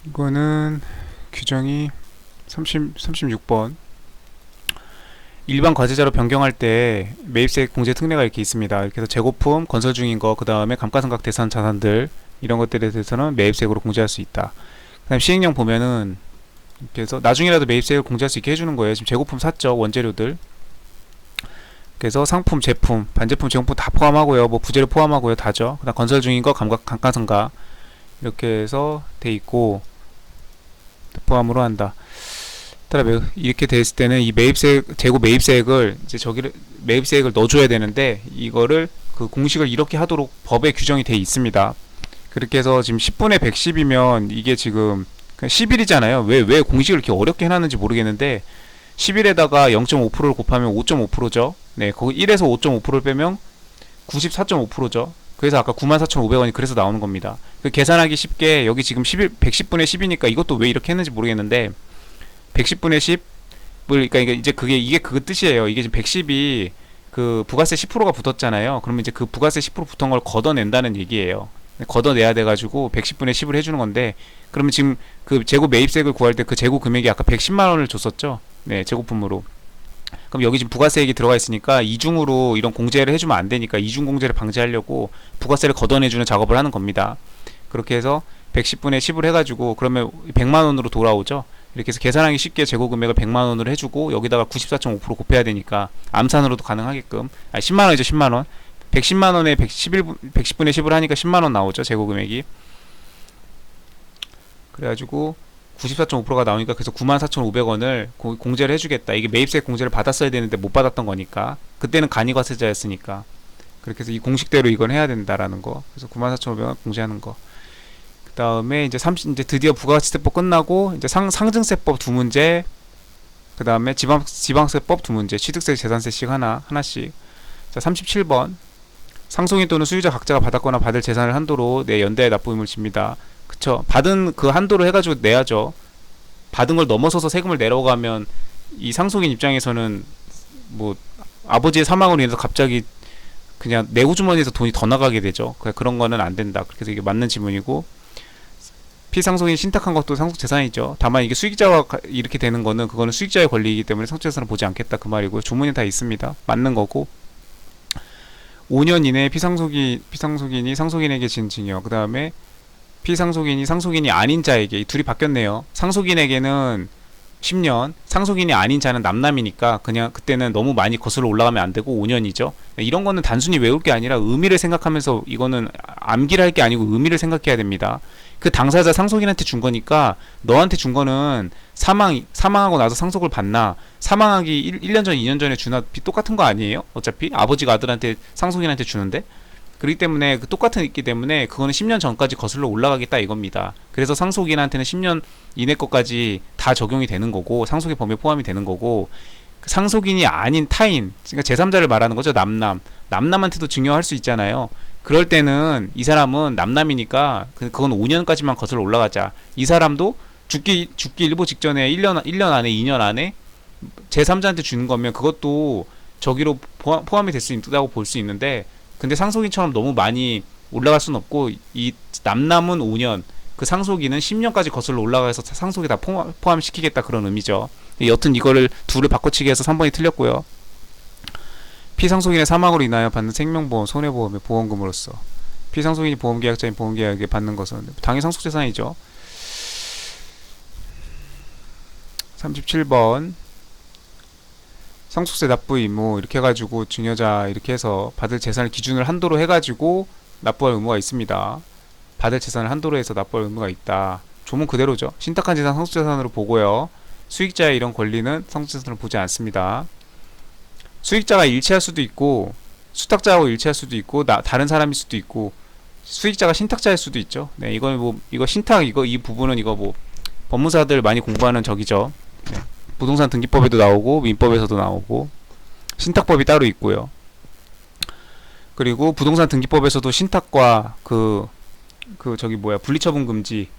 이거는 규정이 36번 일반 과세자로 변경할 때 매입세 공제 특례가 이렇게 있습니다. 이렇게 해서 재고품, 건설 중인 거, 그 다음에 감가상각 대상 자산들 이런 것들에 대해서는 매입세액으로 공제할 수 있다. 그 다음 시행령 보면은 이렇게 해서 나중이라도 매입세액을 공제할 수 있게 해주는 거예요. 지금 재고품 샀죠, 원재료들. 그래서 상품, 제품, 반제품, 제공품 다 포함하고요. 뭐 부재료 포함하고요. 다죠. 그다음 건설 중인 거 감가상각 이렇게 해서 돼 있고 포함으로 한다. 따라 이렇게 됐을 때는 이 매입세액 재고 매입세액을 이제 저기를 매입세액을 넣어줘야 되는데 이거를 그 공식을 이렇게 하도록 법에 규정이 돼 있습니다. 그렇게 해서 지금 10분의 110이면 이게 지금 10일이잖아요. 왜 공식을 이렇게 어렵게 해놨는지 모르겠는데 10일에다가 0.5%를 곱하면 5.5%죠. 네, 거기 1에서 5.5%를 빼면 94.5%죠. 그래서 아까 94,500원이 그래서 나오는 겁니다. 그 계산하기 쉽게 여기 지금 110분의 10이니까 이것도 왜 이렇게 했는지 모르겠는데 110분의 10을 그러니까 이제 이게 그 뜻이에요. 이게 지금 110이 그 부가세 10%가 붙었잖아요. 그러면 이제 그 부가세 10% 붙은 걸 걷어낸다는 얘기예요. 걷어내야 돼가지고 110분의 10을 해주는 건데 그러면 지금 그 재고 매입세액을 구할 때 그 재고 금액이 아까 110만 원을 줬었죠. 네, 재고품으로. 그럼 여기 지금 부가세액이 들어가 있으니까 이중으로 이런 공제를 해주면 안 되니까 이중 공제를 방지하려고 부가세를 걷어내주는 작업을 하는 겁니다. 그렇게 해서 110분의 10을 해가지고 그러면 100만 원으로 돌아오죠. 이렇게 해서 계산하기 쉽게 재고 금액을 100만 원으로 해주고 여기다가 94.5% 곱해야 되니까 암산으로도 가능하게끔 10만 원이죠. 10만 원. 110만 원에 110분의 10을 하니까 10만 원 나오죠. 재고 금액이. 그래가지고 94.5%가 나오니까 그래서 94,500원을 공제를 해주겠다. 이게 매입세 공제를 받았어야 되는데 못 받았던 거니까 그때는 간이과세자였으니까 그렇게 해서 이 공식대로 이건 해야 된다라는 거. 그래서 94,500원 공제하는 거. 그 다음에 이제 드디어 부가세법 끝나고 이제 상증세법 두 문제. 그 다음에 지방세법 두 문제. 취득세, 재산세씩 하나씩. 자, 37번. 상속인 또는 수유자 각자가 받았거나 받을 재산을 한도로 내 연대에 납부 의무를 집니다. 그쵸. 받은 그 한도로 해가지고 내야죠. 받은 걸 넘어서서 세금을 내려가면 이 상속인 입장에서는 뭐 아버지의 사망으로 인해서 갑자기 그냥 내 호주머니에서 돈이 더 나가게 되죠. 그런 거는 안 된다. 그래서 이게 맞는 지문이고 피상속인 신탁한 것도 상속재산이죠. 다만 이게 수익자와 이렇게 되는 거는 그거는 수익자의 권리이기 때문에 상속재산을 보지 않겠다 그 말이고요. 조문이 다 있습니다. 맞는 거고 5년 이내에 피상속인이 상속인에게 진 징역 그 다음에 피상속인이 상속인이 아닌 자에게 이 둘이 바뀌었네요. 상속인에게는 10년, 상속인이 아닌 자는 남남이니까 그냥 그때는 너무 많이 거슬러 올라가면 안 되고 5년이죠. 이런 거는 단순히 외울 게 아니라 의미를 생각하면서 이거는 암기를 할 게 아니고 의미를 생각해야 됩니다. 그 당사자 상속인한테 준 거니까 너한테 준 거는 사망하고 나서 상속을 받나 사망하기 1년 전, 2년 전에 주나 똑같은 거 아니에요? 어차피 아버지가 아들한테 상속인한테 주는데 그렇기 때문에 그 똑같은 있기 때문에 그거는 10년 전까지 거슬러 올라가겠다 이겁니다. 그래서 상속인한테는 10년 이내 것까지 다 적용이 되는 거고 상속의 범위에 포함이 되는 거고 상속인이 아닌 타인 그러니까 제3자를 말하는 거죠. 남남한테도 증여할 수 있잖아요. 그럴 때는 이 사람은 남남이니까 그건 5년까지만 거슬러 올라가자. 이 사람도 죽기 일보 직전에 1년 안에 2년 안에 제3자한테 주는 거면 그것도 저기로 포함이 될 수 있다고 볼 수 있는데 근데 상속인처럼 너무 많이 올라갈 수는 없고 이 남남은 5년 그 상속인은 10년까지 거슬러 올라가서 상속에 다 포함시키겠다 그런 의미죠. 여튼 이거를 둘을 바꿔치기 해서 3번이 틀렸고요. 피상속인의 사망으로 인하여 받는 생명보험, 손해보험의 보험금으로서 피상속인이 보험계약자인 보험계약에 받는 것은 당연히 상속재산이죠. 37번 상속세 납부 의무 이렇게 해가지고 증여자 이렇게 해서 받을 재산을 기준을 한도로 해가지고 납부할 의무가 있습니다. 받을 재산을 한도로 해서 납부할 의무가 있다. 조문 그대로죠. 신탁한 재산 상속재산으로 보고요. 수익자의 이런 권리는 상속재산으로 보지 않습니다. 수익자가 일치할 수도 있고 수탁자하고 일치할 수도 있고 다른 사람일 수도 있고 수익자가 신탁자일 수도 있죠. 네, 이거 신탁 이 부분은 이거 뭐 법무사들 많이 공부하는 저기죠. 네. 부동산 등기법에도 나오고 민법에서도 나오고 신탁법이 따로 있고요. 그리고 부동산 등기법에서도 신탁과 분리처분 금지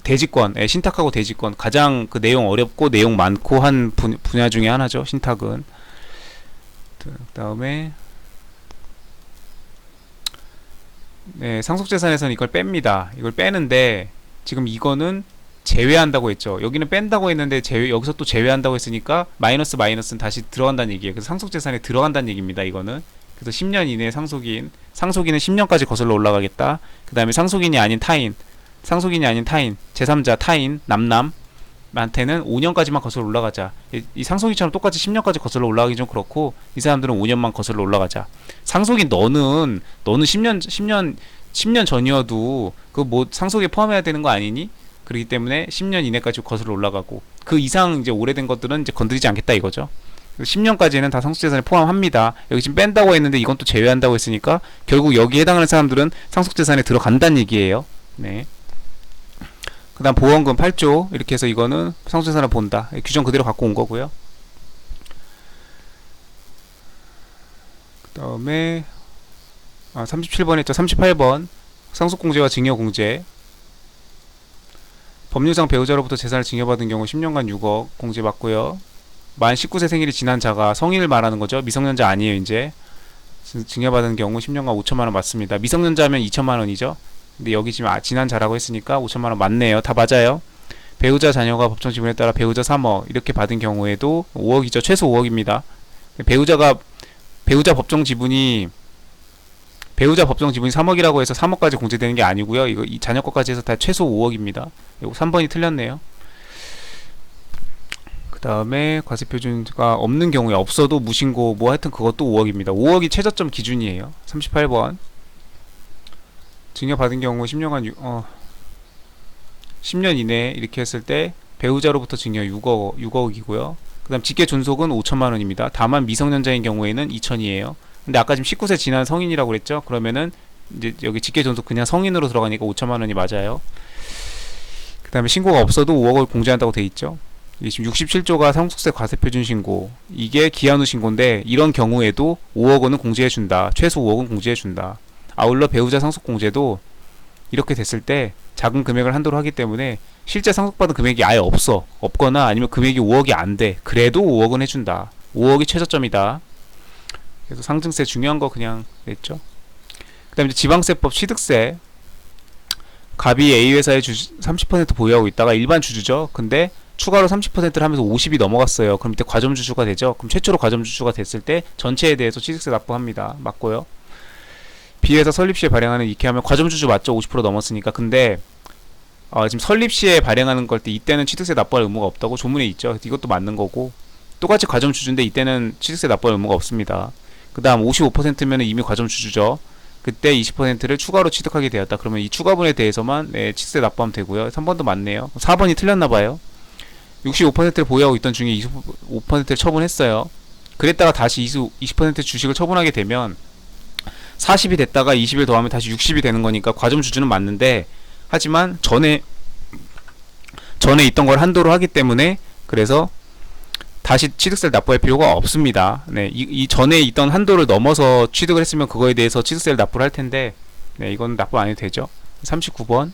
대지권, 신탁하고 대지권 가장 그 내용 어렵고 내용 많고 한 분야 중에 하나죠. 신탁은. 그다음에 네, 상속재산에서는 이걸 뺍니다. 이걸 빼는데 지금 이거는 제외한다고 했죠. 여기는 뺀다고 했는데 여기서 또 제외한다고 했으니까 마이너스는 다시 들어간다는 얘기예요. 그래서 상속재산에 들어간다는 얘기입니다. 이거는. 그래서 10년 이내 상속인은 10년까지 거슬러 올라가겠다. 그 다음에 상속인이 아닌 타인, 제3자 타인, 남남한테는 5년까지만 거슬러 올라가자. 이 상속인처럼 똑같이 10년까지 거슬러 올라가기 좀 그렇고, 이 사람들은 5년만 거슬러 올라가자. 상속인 너는 10년 전이어도 그 뭐 상속에 포함해야 되는 거 아니니? 그렇기 때문에 10년 이내까지 거슬러 올라가고, 그 이상 이제 오래된 것들은 이제 건드리지 않겠다 이거죠. 10년까지는 다 상속재산에 포함합니다. 여기 지금 뺀다고 했는데 이건 또 제외한다고 했으니까 결국 여기에 해당하는 사람들은 상속재산에 들어간다는 얘기예요. 네. 그 다음 보험금 8조 이렇게 해서 이거는 상속재산을 본다. 규정 그대로 갖고 온 거고요. 그 다음에 37번 했죠. 38번 상속공제와 증여공제. 법률상 배우자로부터 재산을 증여받은 경우 10년간 6억 공제받고요. 만 19세 생일이 지난 자가, 성인을 말하는 거죠. 미성년자 아니에요. 이제 증여받은 경우 10년간 5천만 원 맞습니다. 미성년자면 2천만 원이죠. 근데 여기 지금 지난 자라고 했으니까 5천만 원 맞네요. 다 맞아요. 배우자 자녀가 법정 지분에 따라 배우자 3억 이렇게 받은 경우에도 5억이죠. 최소 5억입니다. 배우자 법정 지분이 3억이라고 해서 3억까지 공제되는 게 아니고요. 이거 이 자녀 것까지 해서 다 최소 5억입니다. 이거 3번이 틀렸네요. 그 다음에 과세표준가 없는 경우에, 없어도 무신고 뭐 하여튼 그것도 5억입니다. 5억이 최저점 기준이에요. 38번 증여받은 경우 10년 이내 이렇게 했을 때 배우자로부터 증여 6억이고요. 그 다음 직계 존속은 5천만 원입니다. 다만 미성년자인 경우에는 2천이에요. 근데 아까 지금 19세 지난 성인이라고 그랬죠? 그러면은 이제 여기 직계 존속 그냥 성인으로 들어가니까 5천만 원이 맞아요. 그 다음에 신고가 없어도 5억을 공제한다고 돼 있죠. 지금 67조가 상속세 과세표준 신고, 이게 기한 후 신고인데 이런 경우에도 5억 원은 공제해준다. 최소 5억은 공제해준다. 아울러 배우자 상속 공제도 이렇게 됐을 때 작은 금액을 한도로 하기 때문에 실제 상속받은 금액이 아예 없거나 아니면 금액이 5억이 안 돼. 그래도 5억은 해준다. 5억이 최저점이다. 그래서 상증세 중요한 거 그냥 냈죠. 그 다음에 지방세법 취득세. 갑이 A회사에 30% 보유하고 있다가 일반 주주죠. 근데 추가로 30%를 하면서 50이 넘어갔어요. 그럼 이때 과점주주가 되죠. 그럼 최초로 과점주주가 됐을 때 전체에 대해서 취득세 납부합니다. 맞고요. B회사 설립시에 발행하는 이케하면 과점주주 맞죠? 50% 넘었으니까. 근데 지금 설립시에 발행하는 걸 때 이때는 취득세 납부할 의무가 없다고 조문에 있죠. 이것도 맞는 거고, 똑같이 과점주주인데 이때는 취득세 납부할 의무가 없습니다. 그 다음 55%면 이미 과점주주죠. 그때 20%를 추가로 취득하게 되었다. 그러면 이 추가분에 대해서만 취득세 납부하면 되고요. 3번도 맞네요. 4번이 틀렸나봐요. 65%를 보유하고 있던 중에 25%를 처분했어요. 그랬다가 다시 20% 주식을 처분하게 되면 40이 됐다가 20을 더하면 다시 60이 되는 거니까 과점주주는 맞는데, 하지만 전에 있던 걸 한도로 하기 때문에 그래서 다시 취득세를 납부할 필요가 없습니다. 네, 이 전에 있던 한도를 넘어서 취득을 했으면 그거에 대해서 취득세를 납부를 할 텐데, 네, 이건 납부 안 해도 되죠. 39번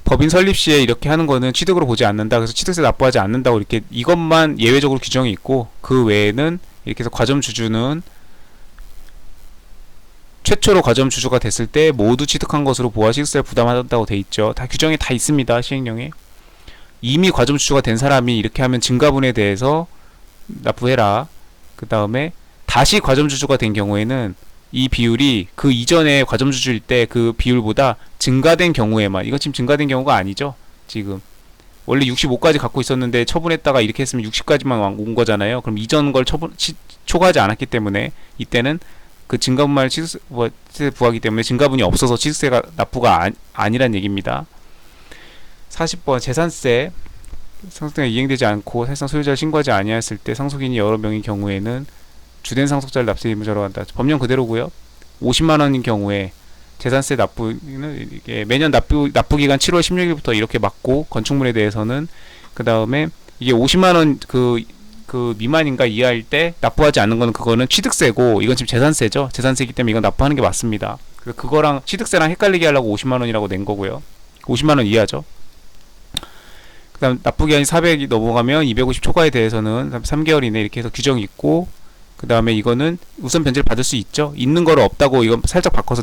법인 설립 시에 이렇게 하는 거는 취득으로 보지 않는다. 그래서 취득세 납부하지 않는다고 이렇게 이것만 예외적으로 규정이 있고, 그 외에는 이렇게 해서 과점주주는 최초로 과점주주가 됐을 때 모두 취득한 것으로 부가시득세를 부담한다고 돼 있죠. 다 규정이 다 있습니다. 시행령에. 이미 과점주주가 된 사람이 이렇게 하면 증가분에 대해서 납부해라. 그 다음에 다시 과점주주가 된 경우에는 이 비율이 그 이전에 과점주주일 때 그 비율보다 증가된 경우에만, 이거 지금 증가된 경우가 아니죠. 지금 원래 65까지 갖고 있었는데 처분했다가 이렇게 했으면 60까지만 온 거잖아요. 그럼 이전 걸 초과하지 않았기 때문에 이때는 그 증가분만 취득세 부하기 때문에 증가분이 없어서 취득세가 납부가 아니란 얘기입니다. 40번 재산세. 상속세가 이행되지 않고 사실상 소유자를 신고하지 아니했을 때 상속인이 여러 명인 경우에는 주된 상속자를 납세 의무자로 한다. 법령 그대로고요. 50만 원인 경우에 재산세 납부는 이게 매년 납부 기간 7월 16일부터 이렇게 맞고, 건축물에 대해서는 그 다음에 이게 50만 원 그 미만인가 이하일 때 납부하지 않는 거는 그거는 취득세고, 이건 지금 재산세죠. 재산세이기 때문에 이건 납부하는 게 맞습니다. 그거랑 취득세랑 헷갈리게 하려고 50만 원이라고 낸 거고요. 50만 원 이하죠. 그 다음 납부기한이 400이 넘어가면 250 초과에 대해서는 3개월 이내 이렇게 해서 규정이 있고, 그 다음에 이거는 우선 변제를 받을 수 있죠. 있는 거를 없다고 이건 살짝 바꿔서